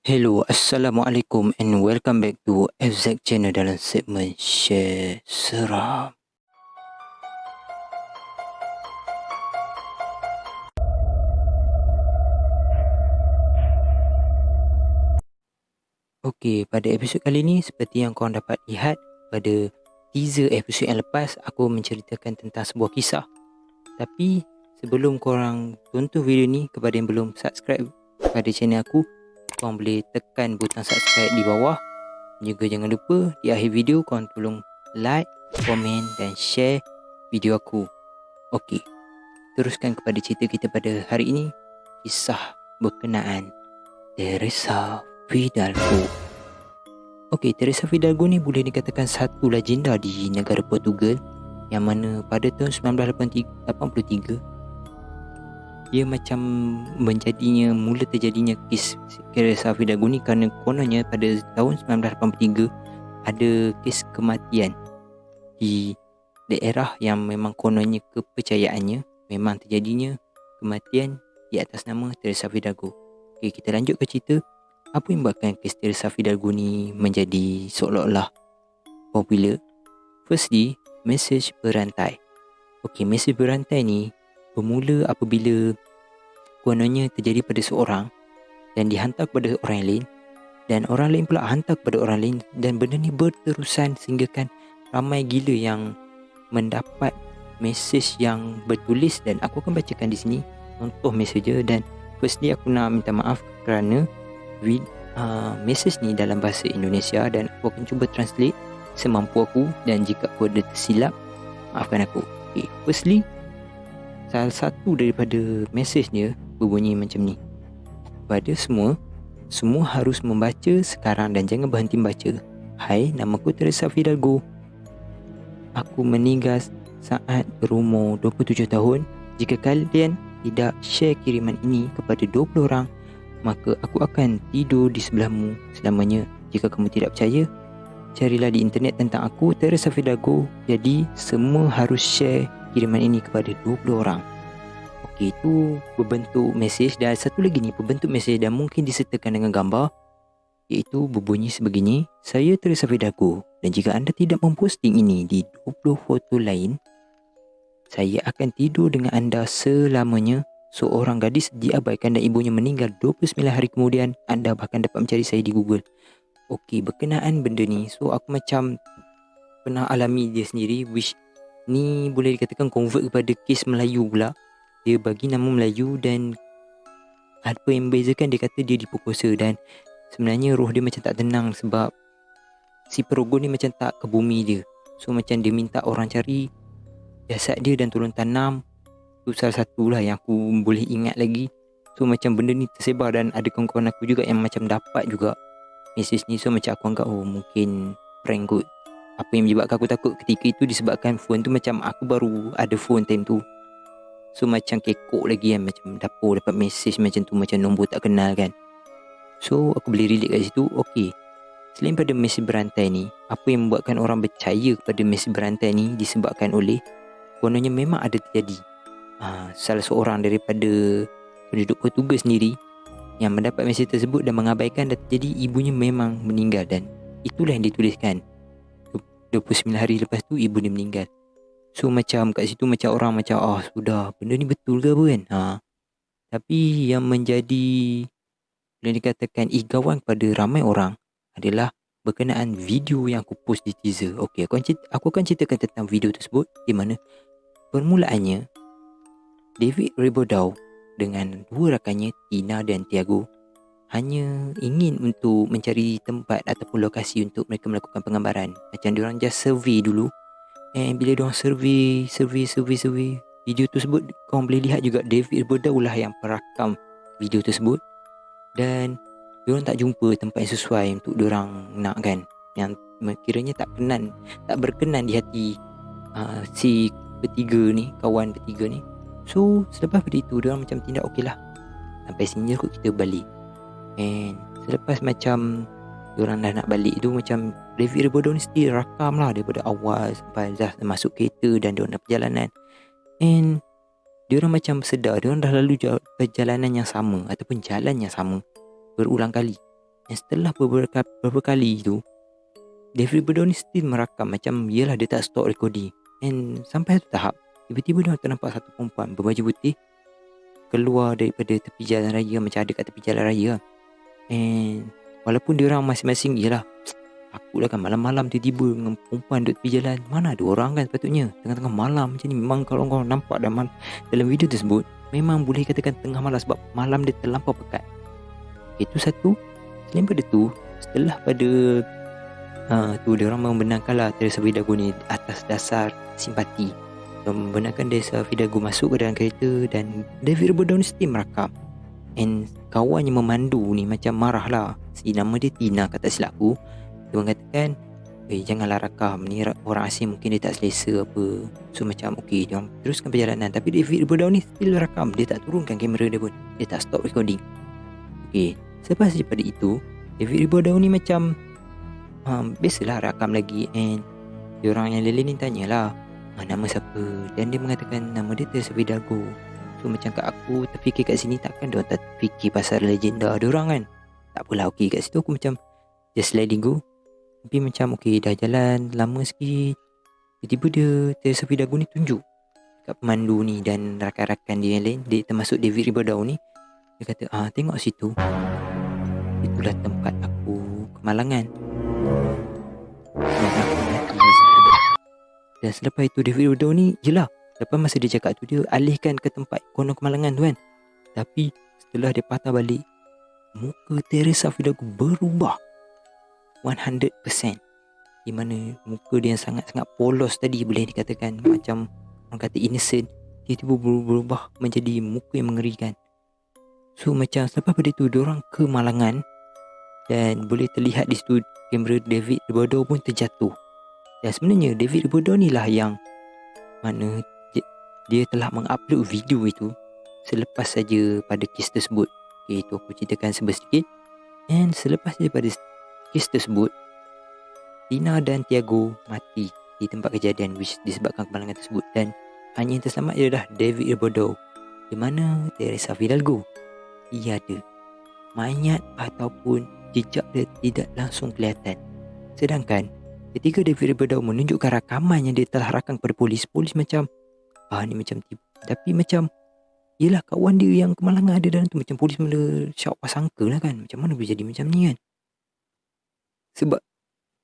Hello, Assalamualaikum and welcome back to FZ Channel dalam segmen Share Seram. Okey, pada episod kali ni seperti yang korang dapat lihat pada teaser episod yang lepas, aku menceritakan tentang sebuah kisah. Tapi sebelum korang tonton video ni, kepada yang belum subscribe pada channel aku, korang boleh tekan butang subscribe di bawah. Juga jangan lupa di akhir video korang tolong like, komen dan share video aku. Okey, teruskan kepada cerita kita pada hari ini. Kisah berkenaan Teresa Fidalgo. Okey, Teresa Fidalgo ni boleh dikatakan satu legenda di negara Portugal, yang mana pada tahun 1983 dia macam mula terjadinya kes Teresa Fidalgo ni kerana kononnya pada tahun 1983 ada kes kematian di daerah yang memang kononnya kepercayaannya memang terjadinya kematian di atas nama Teresa Fidalgo. Okey, kita lanjut ke cerita. Apa yang buatkan kes Teresa Fidalgo ni menjadi seolah-olah popular? Firstly, mesej berantai. Okey, mesej berantai ni bermula apabila kononnya terjadi pada seorang dan dihantar kepada orang lain, dan orang lain pula hantar kepada orang lain, dan benda ni berterusan sehinggakan ramai gila yang mendapat mesej yang bertulis, dan aku akan bacakan di sini contoh mesej. Dan firstly aku nak minta maaf kerana mesej ni dalam bahasa Indonesia, dan aku akan cuba translate semampu aku, dan jika aku ada tersilap, maafkan aku. Okay, firstly, salah satu daripada mesejnya berbunyi macam ni: kepada semua harus membaca sekarang dan jangan berhenti membaca. Hai, namaku Teresa Fidalgo. Aku meninggal saat berumur 27 tahun. Jika kalian tidak share kiriman ini kepada 20 orang, maka aku akan tidur di sebelahmu selamanya. Jika kamu tidak percaya, carilah di internet tentang aku, Teresa Fidalgo. Jadi semua harus share kiriman ini kepada 20 orang. Okey, itu berbentuk mesej. Dan satu lagi ni berbentuk mesej dan mungkin disertakan dengan gambar, iaitu berbunyi sebegini: saya Teresa Fidalgo, dan jika anda tidak memposting ini di 20 foto lain, saya akan tidur dengan anda selamanya. Seorang gadis diabaikan dan ibunya meninggal 29 hari kemudian. Anda bahkan dapat mencari saya di Google. Okey, berkenaan benda ni, so aku macam pernah alami dia sendiri, which ni boleh dikatakan convert kepada kes Melayu pula. Dia bagi nama Melayu, dan apa yang membezakan, dia kata dia diperkosa, dan sebenarnya roh dia macam tak tenang sebab si perogoh ni macam tak ke bumi dia. So macam dia minta orang cari jasad dia dan tolong tanam. Tu salah satu lah yang aku boleh ingat lagi. So macam benda ni tersebar, dan ada kawan-kawan aku juga yang macam dapat juga mesej ni. So macam aku anggap, oh mungkin prank kot. Apa yang menyebabkan aku takut ketika itu disebabkan phone tu macam aku baru ada phone time tu. So macam kekok lagi kan, macam dapur dapat mesej macam tu, macam nombor tak kenal kan. So aku boleh relate kat situ. Okey, selain pada mesej berantai ni, apa yang membuatkan orang percaya kepada mesej berantai ni disebabkan oleh kononnya memang ada terjadi salah seorang daripada penduduk Portugal sendiri yang mendapat mesej tersebut dan mengabaikan, dan terjadi ibunya memang meninggal, dan itulah yang dituliskan. 29 hari lepas tu ibu dia meninggal. So macam kat situ macam orang macam sudah, benda ni betul ke apa kan. Tapi yang menjadi boleh dikatakan igawan kepada ramai orang adalah berkenaan video yang aku post di teaser. Okey, aku akan ceritakan tentang video tersebut, di mana permulaannya David Rebordau dengan dua rakannya Tina dan Tiago hanya ingin untuk mencari tempat ataupun lokasi untuk mereka melakukan penggambaran. Macam diorang just survey dulu. And bila diorang survey video tersebut, korang boleh lihat juga David Rebordau lah yang perakam video tersebut. Dan diorang tak jumpa tempat yang sesuai untuk diorang nak kan, yang kiranya tak berkenan di hati si bertiga ni, kawan bertiga ni. So selepas pada itu diorang macam tindak okey lah, sampai sini kot kita balik. And selepas macam diorang dah nak balik tu, macam David Rebordau ni still rakam lah daripada awal sampai dah masuk kereta dan diorang dah perjalanan. And diorang macam sedar diorang dah lalu perjalanan yang sama ataupun jalan yang sama berulang kali. Dan setelah beberapa kali tu, David Bedau ni still merakam. Macam yelah dia tak stop recording. And sampai satu tahap, tiba-tiba dia ternampak satu perempuan berbaju putih keluar daripada tepi jalan raya, macam ada kat tepi jalan raya. And walaupun dia orang masing-masing, yelah, takutlah kan malam-malam tiba-tiba dengan perempuan duduk tepi jalan. Mana ada orang kan sepatutnya tengah-tengah malam macam ni. Memang kalau korang nampak dalam video tersebut, memang boleh katakan tengah malam sebab malam dia terlampau pekat. Itu satu. Selain pada tu, setelah pada tu dia orang membenarkanlah Teresa Fidago ni atas dasar simpati. Membenarkan Teresa Fidago masuk ke dalam kereta dan David Bedau ni still merakam. And kawannya memandu ni macam marah lah. Si nama dia Tina, kata silap aku. Dia mengatakan, janganlah rakam ni, orang asing mungkin dia tak selesa apa. So macam okay, dia orang teruskan perjalanan. Tapi David Bedau ni still rakam. Dia tak turunkan kamera dia pun. Dia tak stop recording. Okay, selepas daripada itu, David Bedau ni macam biasalah rakam lagi. And dia orang yang lain ni tanyalah, nama siapa? Dan dia mengatakan nama dia Teresa Fidago. So macam kat aku terfikir kat sini, takkan dia orang tak fikir pasal legenda dia orang kan. Tak apalah, okay, kat situ aku macam just let it go. Tapi macam okay, dah jalan lama sikit, tiba-tiba dia Teresa Fidago ni tunjuk kat pemandu ni dan rakan-rakan dia yang lain, dia termasuk David Bedau ni. Dia kata, tengok situ, itulah tempat aku kemalangan. Dan aku mati di situ. Dan selepas itu David Bedau ni, yelah, lepas masa dia cakap tu, dia alihkan ke tempat konon kemalangan tu kan. Tapi setelah dia patah balik, muka Teresa Fidago berubah 100%. Di mana muka dia yang sangat-sangat polos tadi, boleh dikatakan macam orang kata innocent, tiba-tiba berubah menjadi muka yang mengerikan. So macam selepas pada tu, diorang ke Malangan. Dan boleh terlihat di situ kamera David Bedau pun terjatuh. Dan sebenarnya David Bedau ni lah yang mana dia telah mengupload video itu selepas saja pada kes tersebut. Okay, itu aku ceritakan sedikit. And selepas daripada kes tersebut, Tina dan Tiago mati di tempat kejadian which disebabkan kemalangan tersebut. Dan hanya yang terselamat ialah David Bedau. Di mana Teresa Fidago tiada. Mayat ataupun jejak dia tidak langsung kelihatan. Sedangkan ketika David Bedau menunjukkan rakaman yang dia telah rakam kepada polis, polis macam ni macam tipu. Tapi macam yelah, kawan dia yang kemalangan ada dalam tu. Macam polis mula syak pasangka lah kan, macam mana boleh jadi macam ni kan. Sebab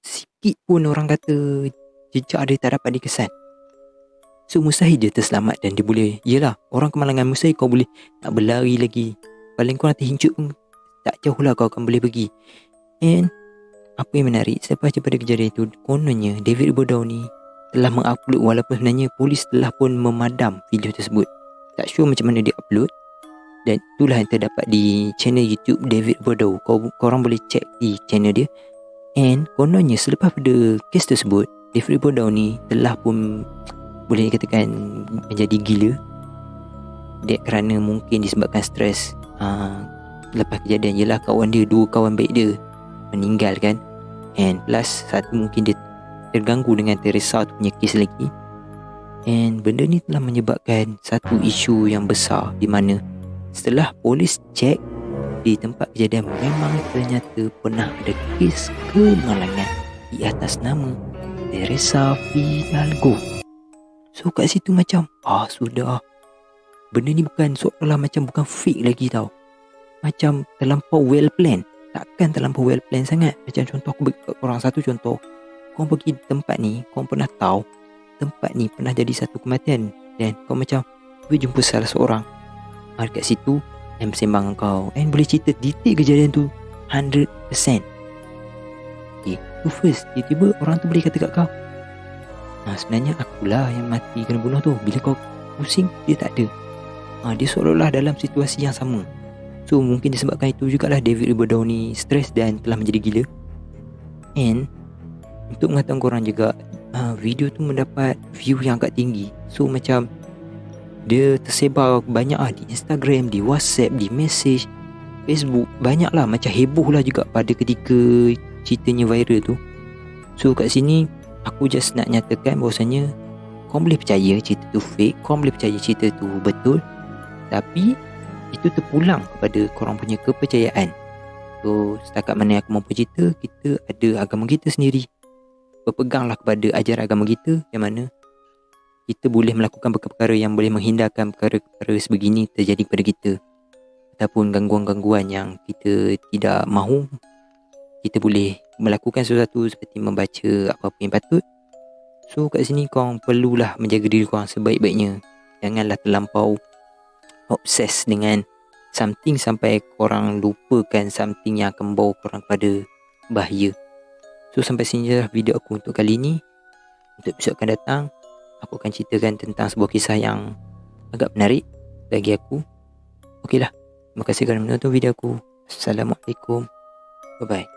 sikit pun orang kata jejak dia tak dapat dikesan. So mustahil dia terselamat. Dan dia boleh, yelah, orang kemalangan mustahil kau boleh nak berlari lagi. Paling kau nanti hincut pun tak jauh lah kau akan boleh pergi. And apa yang menarik, selepas daripada kejadian itu, kononnya David Bedau ni telah mengupload, walaupun sebenarnya polis telah pun memadam video tersebut. Tak sure macam mana dia upload. Dan itulah yang terdapat di channel YouTube David Bedau. Korang boleh check di channel dia. And kononnya selepas pada kes tersebut, David Bedau ni telah pun boleh dikatakan menjadi gila. Dia kerana mungkin disebabkan stres lepas kejadian. Yelah, kawan dia, dua kawan baik dia meninggal kan. And plus satu mungkin dia terganggu dengan Teresa tu punya kes lagi. And benda ni telah menyebabkan satu isu yang besar, di mana setelah polis cek di tempat kejadian, memang ternyata pernah ada kes kemalangan di atas nama Teresa Fidago. So kat situ macam sudah, benda ni bukan seolah macam bukan fake lagi tau. Macam terlampau well plan. Takkan terlampau well plan sangat. Macam contoh aku bagi korang satu contoh. Korang pergi tempat ni, korang pernah tahu tempat ni pernah jadi satu kematian, dan kau macam jumpa salah seorang dekat situ yang bersembang dengan kau, and boleh cerita detail kejadian tu 100%. Okay, tu first, tiba-tiba orang tu boleh kata kat kau, sebenarnya akulah yang mati kena bunuh tu. Bila kau pusing, dia tak ada. Dia seolah-olah dalam situasi yang sama. So mungkin disebabkan itu jugalah David Bedau ni stres dan telah menjadi gila. And untuk mengatakan korang juga, video tu mendapat view yang agak tinggi. So macam dia tersebar banyak di Instagram, di WhatsApp, di message, Facebook. Banyak lah, macam heboh lah juga pada ketika ceritanya viral tu. So kat sini aku just nak nyatakan bahawasanya korang boleh percaya cerita tu fake, korang boleh percaya cerita tu betul, tapi itu terpulang kepada korang punya kepercayaan. So setakat mana aku mampu cerita, kita ada agama kita sendiri. Berpeganglah kepada ajaran agama kita, yang mana kita boleh melakukan perkara-perkara yang boleh menghindarkan perkara-perkara sebegini terjadi kepada kita, ataupun gangguan-gangguan yang kita tidak mahu. Kita boleh melakukan sesuatu seperti membaca apa-apa yang patut. So kat sini korang perlulah menjaga diri korang sebaik-baiknya. Janganlah terlampau obses dengan something sampai korang lupakan something yang akan membawa korang kepada bahaya. So sampai sini je video aku untuk kali ni. Untuk episod akan datang, aku akan ceritakan tentang sebuah kisah yang agak menarik bagi aku. Okeylah, terima kasih kerana menonton video aku. Assalamualaikum. Bye bye.